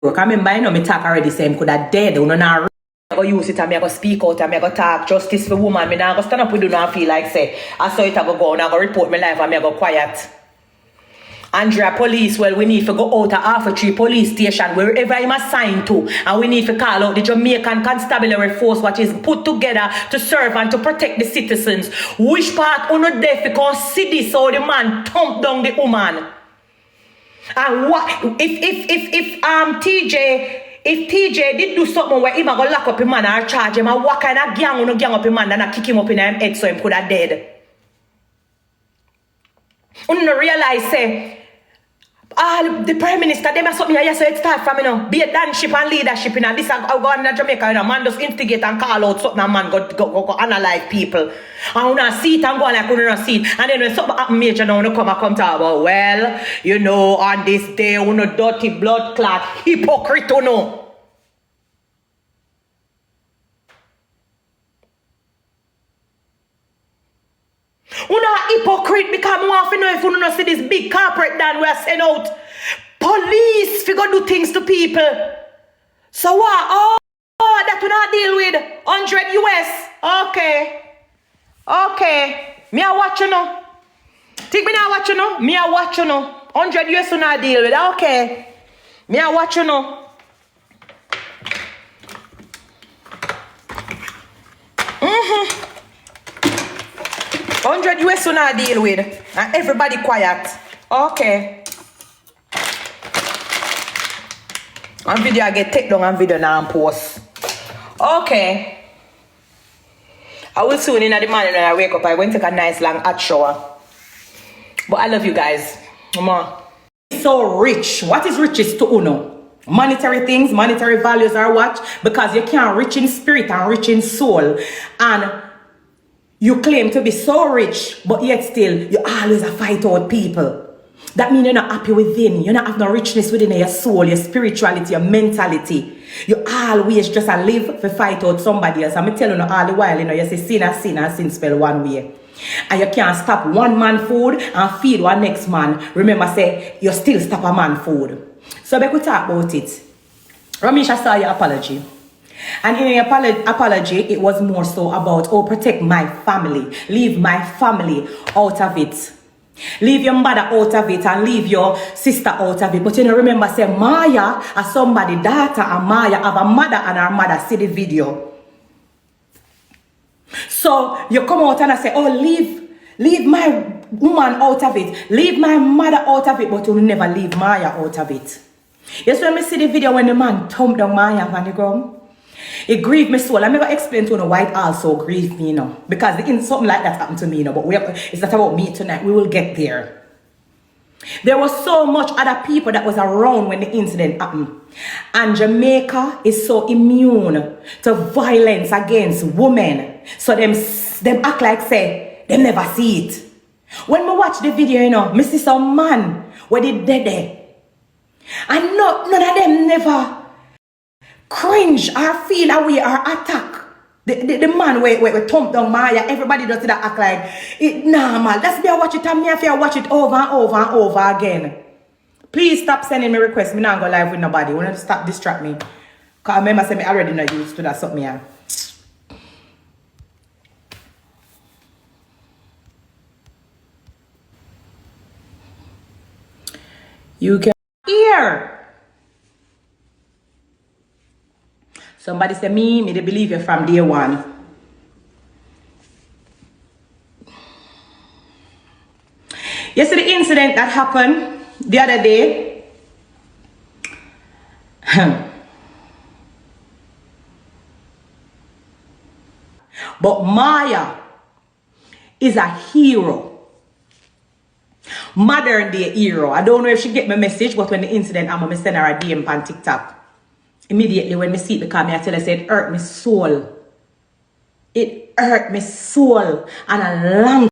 I remember, you know, me talk already say could have dead. You know, now I go use it and I go speak out and I go talk justice for woman. Me now go stand up with you and feel like say I saw it I go and I go report my life and I go quiet. Andrea police, well, we need to go out of Half-a-Tree police station, wherever I'm assigned to, and we need to call out the Jamaican Constabulary Force, which is put together to serve and to protect the citizens. Which part on the death because see this how the man thumped down the woman? And what if TJ did do something where he go lock up a man or charge him, and what kind of gang no gang up a man and I kick him up in him head so him could have dead? You don't realize say the Prime Minister, they must something here, so it start from, you know, be a danship and leadership, you know, this I go in Jamaica, you know, man just instigate and call out something and man go analyze people. And when I see it and go like, when I see it, and then when something happen major now, you come talk about, well, you know, on this day, you know, dirty blood clot, hypocrite, you know. You know, hypocrite because we want to know if you don't see this big corporate dan we are sending out police to go do things to people. So what? Oh, that we not deal with 100 US. Okay. Me a watch you know. Think me not watch you know? Me a watch you know. 100 US we not deal with. Okay. Me a watch you know. 100 US we not deal with. And everybody quiet. Okay. And video I get take down and video now and post. Okay. I will soon in the morning when I wake up. I went to take a nice long hot shower. But I love you guys. Mama. So rich. What is riches to Uno? Monetary things, monetary values are what? Because you can't rich in spirit and rich in soul. And you claim to be so rich, but yet still, you always a fight out people. That means you're not happy within. You don't have no richness within your soul, your spirituality, your mentality. You always just live to fight out somebody else. I'm telling you all the while, you know, you say sin spell one way. And you can't stop one man food and feed one next man. Remember, say, you still stop a man food. So we could talk about it. Romeich, I saw your apology. And in your apology, it was more so about, oh, protect my family. Leave my family out of it. Leave your mother out of it and leave your sister out of it. But you know, remember, say, Maya as somebody, daughter and Maya have a mother and her mother see the video. So you come out and I say, oh, leave my woman out of it. Leave my mother out of it, but you will never leave Maya out of it. Yes, when I see the video when the man thumped down Maya on the ground, it grieved my soul. I never explained to you why it also grieved me, you know. Because something like that happened to me, you know. But it's not about me tonight. We will get there. There was so much other people that was around when the incident happened. And Jamaica is so immune to violence against women. So them act like, say, they never see it. When we watch the video, you know, I see some man where they dead there. And none of them never cringe or feel away or attack. The man where thump down Maya, everybody does that act like it normal. That's me I watch it and me if I watch it over and over and over again. Please stop sending me requests. Me not go live with nobody. Want to stop distract me. Cause I remember saying me already not used to that something here. You can hear. Somebody say me they believe you from day one. You see the incident that happened the other day? But Maya is a hero. Modern day hero. I don't know if she get my message, but when the incident happened, I send her a DM on TikTok. Immediately when me see it, because I tell her, say, it hurt my soul. It hurt my soul. And a long